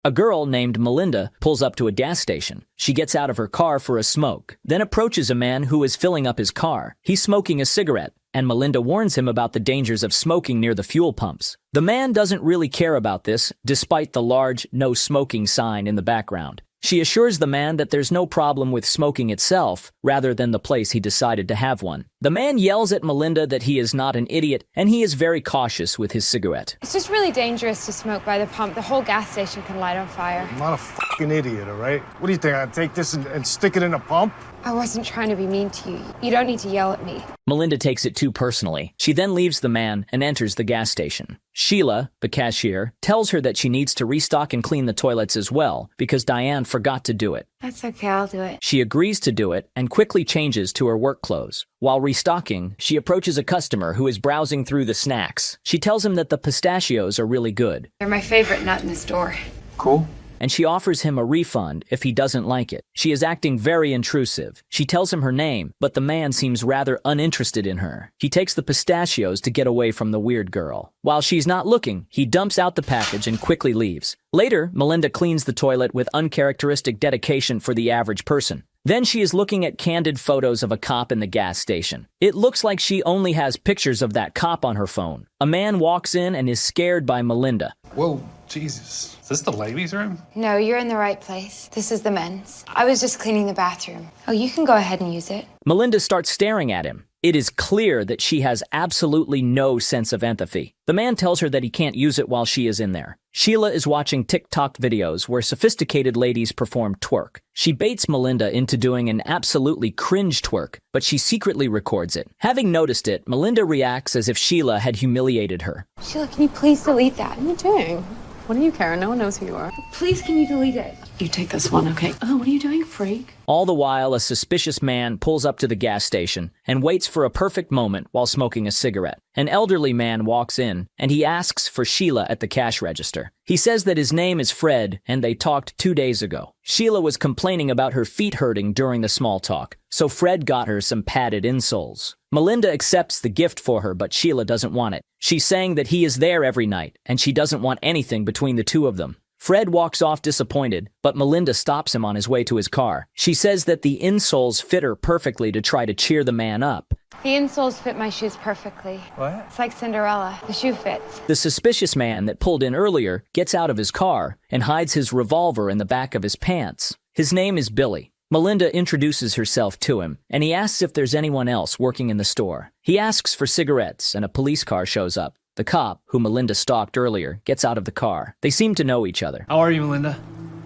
A girl named Melinda pulls up to a gas station. She gets out of her car for a smoke, then approaches a man who is filling up his car. He's smoking a cigarette, and Melinda warns him about the dangers of smoking near the fuel pumps. The man doesn't really care about this, despite the large "no smoking" sign in the background. She assures the man that there's no problem with smoking itself, rather than the place he decided to have one. The man yells at Melinda that he is not an idiot, and he is very cautious with his cigarette. It's just really dangerous to smoke by the pump. The whole gas station can light on fire. I'm not a fucking idiot, all right? What do you think, I'd take this and stick it in a pump? I wasn't trying to be mean to you. You don't need to yell at me. Melinda takes it too personally. She then leaves the man and enters the gas station. Sheila, the cashier, tells her that she needs to restock and clean the toilets as well, because Diane forgot to do it. That's okay, I'll do it. She agrees to do it and quickly changes to her work clothes. While restocking, she approaches a customer who is browsing through the snacks. She tells him that the pistachios are really good. They're my favorite nut in the store. Cool. And she offers him a refund if he doesn't like it. She is acting very intrusive. She tells him her name, but the man seems rather uninterested in her. He takes the pistachios to get away from the weird girl. While she's not looking, he dumps out the package and quickly leaves. Later, Melinda cleans the toilet with uncharacteristic dedication for the average person. Then she is looking at candid photos of a cop in the gas station. It looks like she only has pictures of that cop on her phone. A man walks in and is scared by Melinda. Whoa, Jesus. Is this the ladies' room? No, you're in the right place. This is the men's. I was just cleaning the bathroom. Oh, you can go ahead and use it. Melinda starts staring at him. It is clear that she has absolutely no sense of empathy. The man tells her that he can't use it while she is in there. Sheila is watching TikTok videos where sophisticated ladies perform twerk. She baits Melinda into doing an absolutely cringe twerk, but she secretly records it. Having noticed it, Melinda reacts as if Sheila had humiliated her. Sheila, can you please delete that? What are you doing? What do you care? No one knows who you are. Please, can you delete it? You take this one, okay? Oh, what are you doing, freak? All the while, a suspicious man pulls up to the gas station and waits for a perfect moment while smoking a cigarette. An elderly man walks in, and he asks for Sheila at the cash register. He says that his name is Fred, and they talked 2 days ago. Sheila was complaining about her feet hurting during the small talk, so Fred got her some padded insoles. Melinda accepts the gift for her, but Sheila doesn't want it. She's saying that he is there every night, and she doesn't want anything between the two of them. Fred walks off disappointed, but Melinda stops him on his way to his car. She says that the insoles fit her perfectly to try to cheer the man up. The insoles fit my shoes perfectly. What? It's like Cinderella. The shoe fits. The suspicious man that pulled in earlier gets out of his car and hides his revolver in the back of his pants. His name is Billy. Melinda introduces herself to him, and he asks if there's anyone else working in the store. He asks for cigarettes, and a police car shows up. The cop, who Melinda stalked earlier, gets out of the car. They seem to know each other. How are you, Melinda?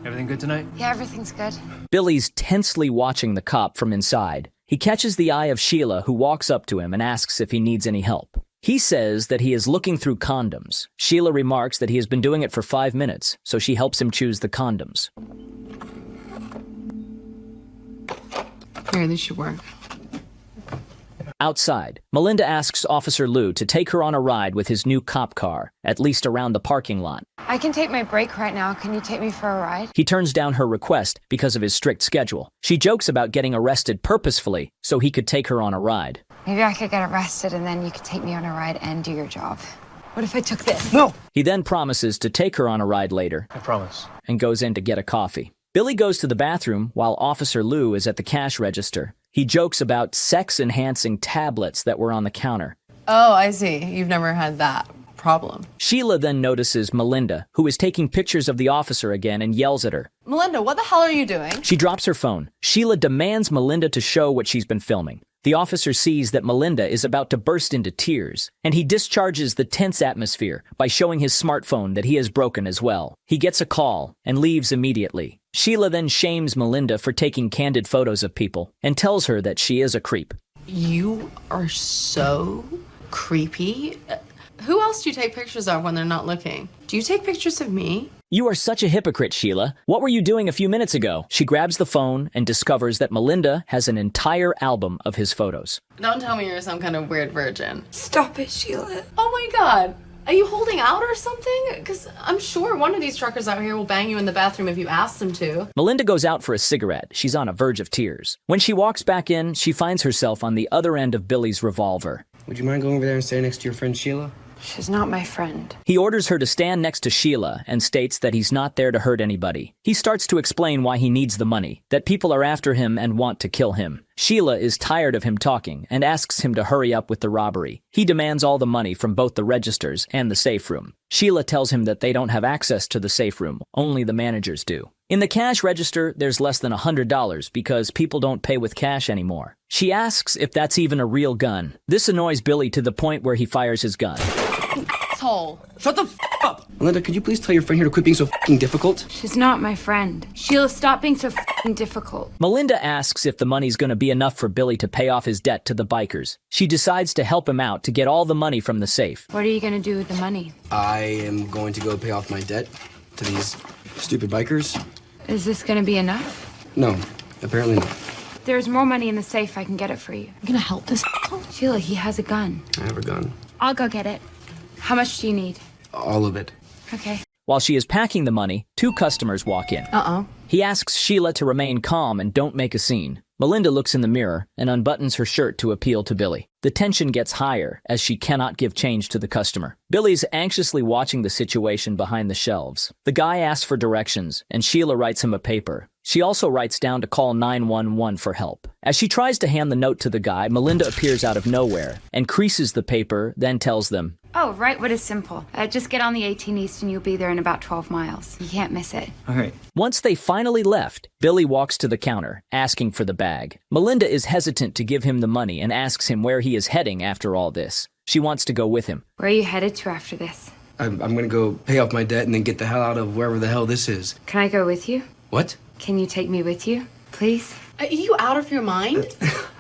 Everything good tonight? Yeah, everything's good. Billy's tensely watching the cop from inside. He catches the eye of Sheila, who walks up to him and asks if he needs any help. He says that he is looking through condoms. Sheila remarks that he has been doing it for 5 minutes, so she helps him choose the condoms. Here, this should work. Outside, Melinda asks Officer Lou to take her on a ride with his new cop car, at least around the parking lot. I can take my break right now. Can you take me for a ride? He turns down her request because of his strict schedule. She jokes about getting arrested purposefully so he could take her on a ride. Maybe I could get arrested and then you could take me on a ride and do your job. What if I took this? No! He then promises to take her on a ride later. I promise. And goes in to get a coffee. Billy goes to the bathroom while Officer Lou is at the cash register. He jokes about sex-enhancing tablets that were on the counter. Oh, I see. You've never had that problem. Sheila then notices Melinda, who is taking pictures of the officer again, and yells at her. Melinda, what the hell are you doing? She drops her phone. Sheila demands Melinda to show what she's been filming. The officer sees that Melinda is about to burst into tears, and he discharges the tense atmosphere by showing his smartphone that he has broken as well. He gets a call and leaves immediately. Sheila then shames Melinda for taking candid photos of people and tells her that she is a creep. You are so creepy. Who else do you take pictures of when they're not looking? Do you take pictures of me? You are such a hypocrite, Sheila. What were you doing a few minutes ago? She grabs the phone and discovers that Melinda has an entire album of his photos. Don't tell me you're some kind of weird virgin. Stop it, Sheila. Oh my God. Are you holding out or something? Because I'm sure one of these truckers out here will bang you in the bathroom if you ask them to. Melinda goes out for a cigarette. She's on a verge of tears. When she walks back in, she finds herself on the other end of Billy's revolver. Would you mind going over there and standing next to your friend Sheila? She's not my friend. He orders her to stand next to Sheila and states that he's not there to hurt anybody. He starts to explain why he needs the money, that people are after him and want to kill him. Sheila is tired of him talking and asks him to hurry up with the robbery. He demands all the money from both the registers and the safe room. Sheila tells him that they don't have access to the safe room, only the managers do. In the cash register, there's less than $100 because people don't pay with cash anymore. She asks if that's even a real gun. This annoys Billy to the point where he fires his gun. Asshole. Shut the up! Melinda, could you please tell your friend here to quit being so difficult? She's not my friend. Sheila, stop being so difficult. Melinda asks if the money's gonna be enough for Billy to pay off his debt to the bikers. She decides to help him out to get all the money from the safe. What are you gonna do with the money? I am going to go pay off my debt to these stupid bikers. Is this gonna be enough? No, apparently not. There's more money in the safe. I can get it for you. You gonna help this? Sheila, he has a gun. I have a gun. I'll go get it. How much do you need? All of it. Okay. While she is packing the money, two customers walk in. Uh-oh. He asks Sheila to remain calm and don't make a scene. Melinda looks in the mirror and unbuttons her shirt to appeal to Billy. The tension gets higher as she cannot give change to the customer. Billy's anxiously watching the situation behind the shelves. The guy asks for directions, and Sheila writes him a paper. She also writes down to call 911 for help. As she tries to hand the note to the guy, Melinda appears out of nowhere and creases the paper, then tells them, Oh, right. What is simple? Just get on the 18 East and you'll be there in about 12 miles. You can't miss it. All right. Once they finally left, Billy walks to the counter, asking for the bag. Melinda is hesitant to give him the money and asks him where he is heading after all this. She wants to go with him. Where are you headed to after this? I'm going to go pay off my debt and then get the hell out of wherever the hell this is. Can I go with you? What? Can you take me with you, please? Are you out of your mind?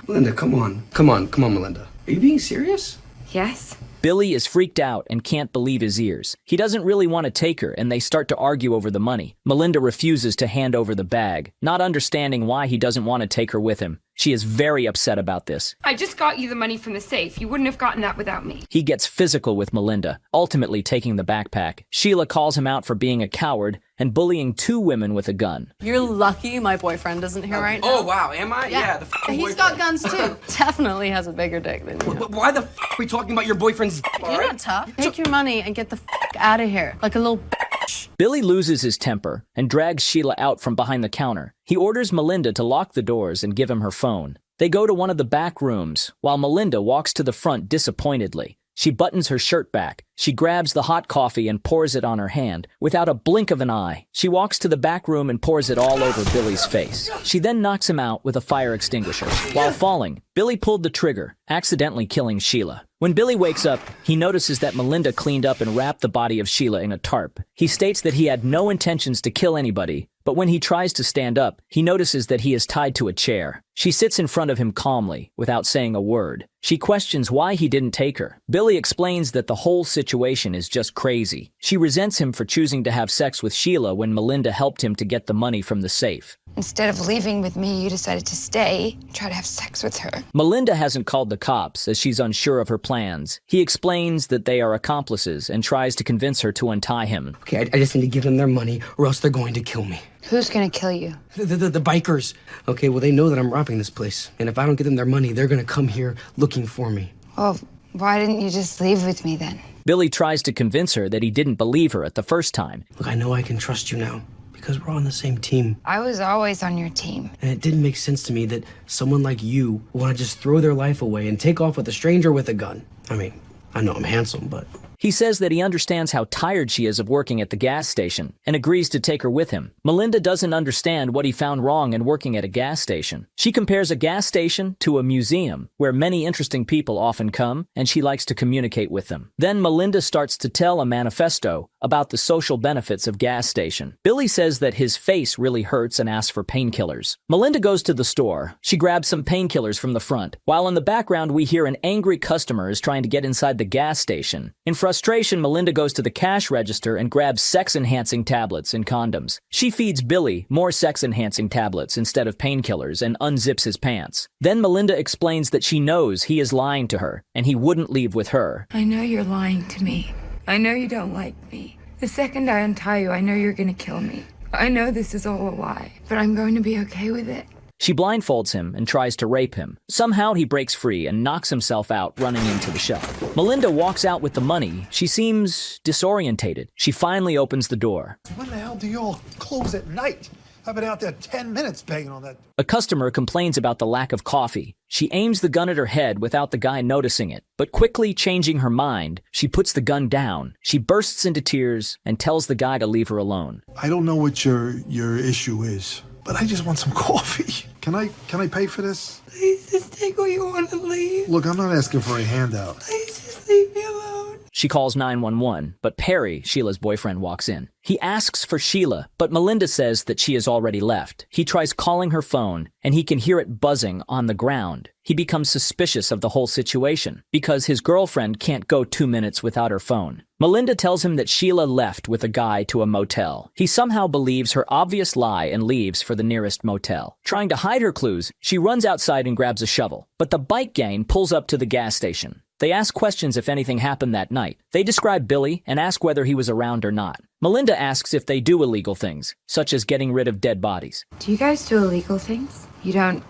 Melinda, come on. Come on, Melinda. Are you being serious? Yes. Billy is freaked out and can't believe his ears. He doesn't really want to take her, and they start to argue over the money. Melinda refuses to hand over the bag, not understanding why he doesn't want to take her with him. She is very upset about this. I just got you the money from the safe. You wouldn't have gotten that without me. He gets physical with Melinda, ultimately taking the backpack. Sheila calls him out for being a coward and bullying two women with a gun. You're lucky my boyfriend isn't here right now. Oh, wow, am I? Yeah, the He's got guns too. Definitely has a bigger dick than you. Why the are we talking about your boyfriend's dick, all You're right? not tough. Take your money and get the out of here. Like a little bitch. Billy loses his temper and drags Sheila out from behind the counter. He orders Melinda to lock the doors and give him her phone. They go to one of the back rooms, while Melinda walks to the front disappointedly. She buttons her shirt back. She grabs the hot coffee and pours it on her hand, without a blink of an eye. She walks to the back room and pours it all over Billy's face. She then knocks him out with a fire extinguisher. While falling, Billy pulled the trigger, accidentally killing Sheila. When Billy wakes up, he notices that Melinda cleaned up and wrapped the body of Sheila in a tarp. He states that he had no intentions to kill anybody, but when he tries to stand up, he notices that he is tied to a chair. She sits in front of him calmly, without saying a word. She questions why he didn't take her. Billy explains that the whole situation is just crazy. She resents him for choosing to have sex with Sheila when Melinda helped him to get the money from the safe. Instead of leaving with me, you decided to stay and try to have sex with her. Melinda hasn't called the cops as she's unsure of her plans. He explains that they are accomplices and tries to convince her to untie him. Okay, I just need to give them their money or else they're going to kill me. Who's gonna kill you? The bikers. Okay, well, they know that I'm robbing this place. And if I don't get them their money, they're gonna come here looking for me. Well, why didn't you just leave with me then? Billy tries to convince her that he didn't believe her at the first time. Look, I know I can trust you now because we're on the same team. I was always on your team. And it didn't make sense to me that someone like you would want to just throw their life away and take off with a stranger with a gun. I mean, I know I'm handsome, but... He says that he understands how tired she is of working at the gas station and agrees to take her with him. Melinda doesn't understand what he found wrong in working at a gas station. She compares a gas station to a museum where many interesting people often come, and she likes to communicate with them. Then Melinda starts to tell a manifesto about the social benefits of gas station. Billy says that his face really hurts and asks for painkillers. Melinda goes to the store. She grabs some painkillers from the front, while in the background we hear an angry customer is trying to get inside the gas station. In frustration, Melinda goes to the cash register and grabs sex-enhancing tablets and condoms. She feeds Billy more sex-enhancing tablets instead of painkillers and unzips his pants. Then Melinda explains that she knows he is lying to her and he wouldn't leave with her. I know you're lying to me. I know you don't like me. The second I untie you, I know you're gonna kill me. I know this is all a lie, but I'm going to be okay with it. She blindfolds him and tries to rape him. Somehow he breaks free and knocks himself out, running into the shelf. Melinda walks out with the money. She seems disorientated. She finally opens the door. When the hell do you all close at night? I've been out there 10 minutes banging on that. A customer complains about the lack of coffee. She aims the gun at her head without the guy noticing it, but quickly changing her mind, she puts the gun down. She bursts into tears and tells the guy to leave her alone. I don't know what your issue is, but I just want some coffee. Can I pay for this? Please just take what you want and leave. Look, I'm not asking for a handout. Please just leave me alone. She calls 911, but Perry, Sheila's boyfriend, walks in. He asks for Sheila, but Melinda says that she has already left. He tries calling her phone, and he can hear it buzzing on the ground. He becomes suspicious of the whole situation, because his girlfriend can't go 2 minutes without her phone. Melinda tells him that Sheila left with a guy to a motel. He somehow believes her obvious lie and leaves for the nearest motel. Trying to hide her clues, she runs outside and grabs a shovel. But the bike gang pulls up to the gas station. They ask questions if anything happened that night. They describe Billy and ask whether he was around or not. Melinda asks if they do illegal things, such as getting rid of dead bodies. Do you guys do illegal things? You don't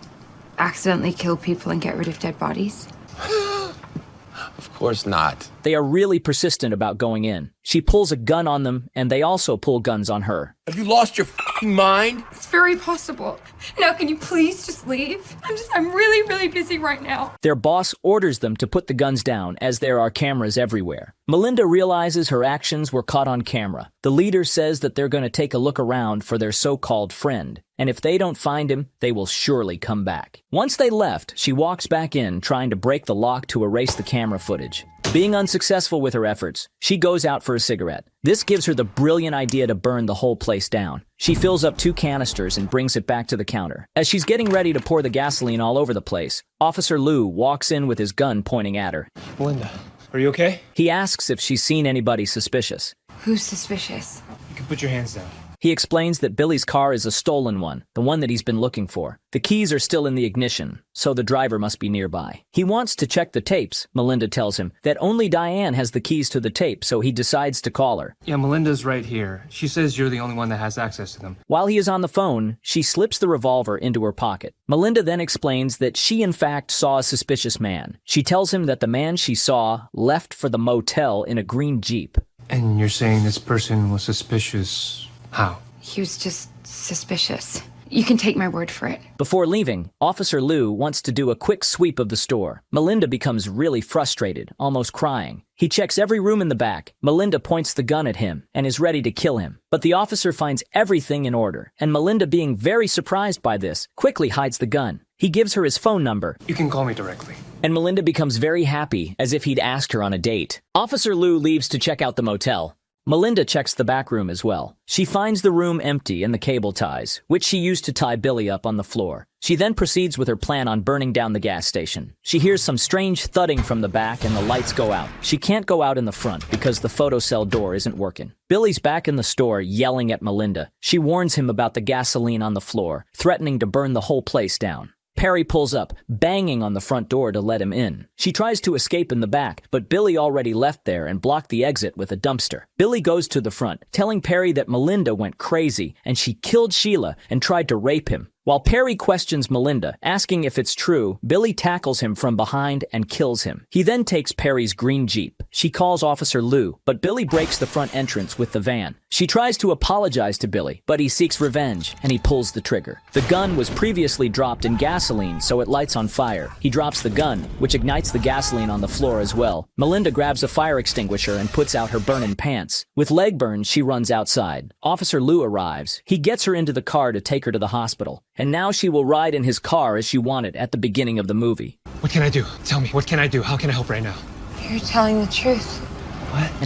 accidentally kill people and get rid of dead bodies? Of course not. They are really persistent about going in. She pulls a gun on them, and they also pull guns on her. Have you lost your f***ing mind? It's very possible. Now, can you please just leave? I'm really, really busy right now. Their boss orders them to put the guns down, as there are cameras everywhere. Melinda realizes her actions were caught on camera. The leader says that they're going to take a look around for their so-called friend, and if they don't find him, they will surely come back. Once they left, she walks back in, trying to break the lock to erase the camera footage. Being unsuccessful with her efforts, she goes out for a cigarette. This gives her the brilliant idea to burn the whole place down. She fills up 2 canisters and brings it back to the counter. As she's getting ready to pour the gasoline all over the place, Officer Lou walks in with his gun pointing at her. Melinda, are you okay? He asks if she's seen anybody suspicious. Who's suspicious? You can put your hands down. He explains that Billy's car is a stolen one, the one that he's been looking for. The keys are still in the ignition, so the driver must be nearby. He wants to check the tapes. Melinda tells him that only Diane has the keys to the tape, so he decides to call her. Yeah, Melinda's right here. She says you're the only one that has access to them. While he is on the phone, she slips the revolver into her pocket. Melinda then explains that she in fact saw a suspicious man. She tells him that the man she saw left for the motel in a green Jeep. And you're saying this person was suspicious how? He was just suspicious. You can take my word for it. Before leaving, Officer Lou wants to do a quick sweep of the store. Melinda becomes really frustrated, almost crying. He checks every room in the back. Melinda points the gun at him and is ready to kill him. But the officer finds everything in order, and Melinda, being very surprised by this, quickly hides the gun. He gives her his phone number. You can call me directly. And Melinda becomes very happy, as if he'd asked her on a date. Officer Lou leaves to check out the motel. Melinda checks the back room as well. She finds the room empty and the cable ties, which she used to tie Billy up on the floor. She then proceeds with her plan on burning down the gas station. She hears some strange thudding from the back and the lights go out. She can't go out in the front because the photocell door isn't working. Billy's back in the store yelling at Melinda. She warns him about the gasoline on the floor, threatening to burn the whole place down. Perry pulls up, banging on the front door to let him in. She tries to escape in the back, but Billy already left there and blocked the exit with a dumpster. Billy goes to the front, telling Perry that Melinda went crazy and she killed Sheila and tried to rape him. While Perry questions Melinda, asking if it's true, Billy tackles him from behind and kills him. He then takes Perry's green Jeep. She calls Officer Lou, but Billy breaks the front entrance with the van. She tries to apologize to Billy, but he seeks revenge, and he pulls the trigger. The gun was previously dropped in gasoline, so it lights on fire. He drops the gun, which ignites the gasoline on the floor as well. Melinda grabs a fire extinguisher and puts out her burning pants. With leg burns, she runs outside. Officer Lou arrives. He gets her into the car to take her to the hospital. And now she will ride in his car as she wanted at the beginning of the movie. What can I do? Tell me, what can I do? How can I help right now? You're telling the truth. What?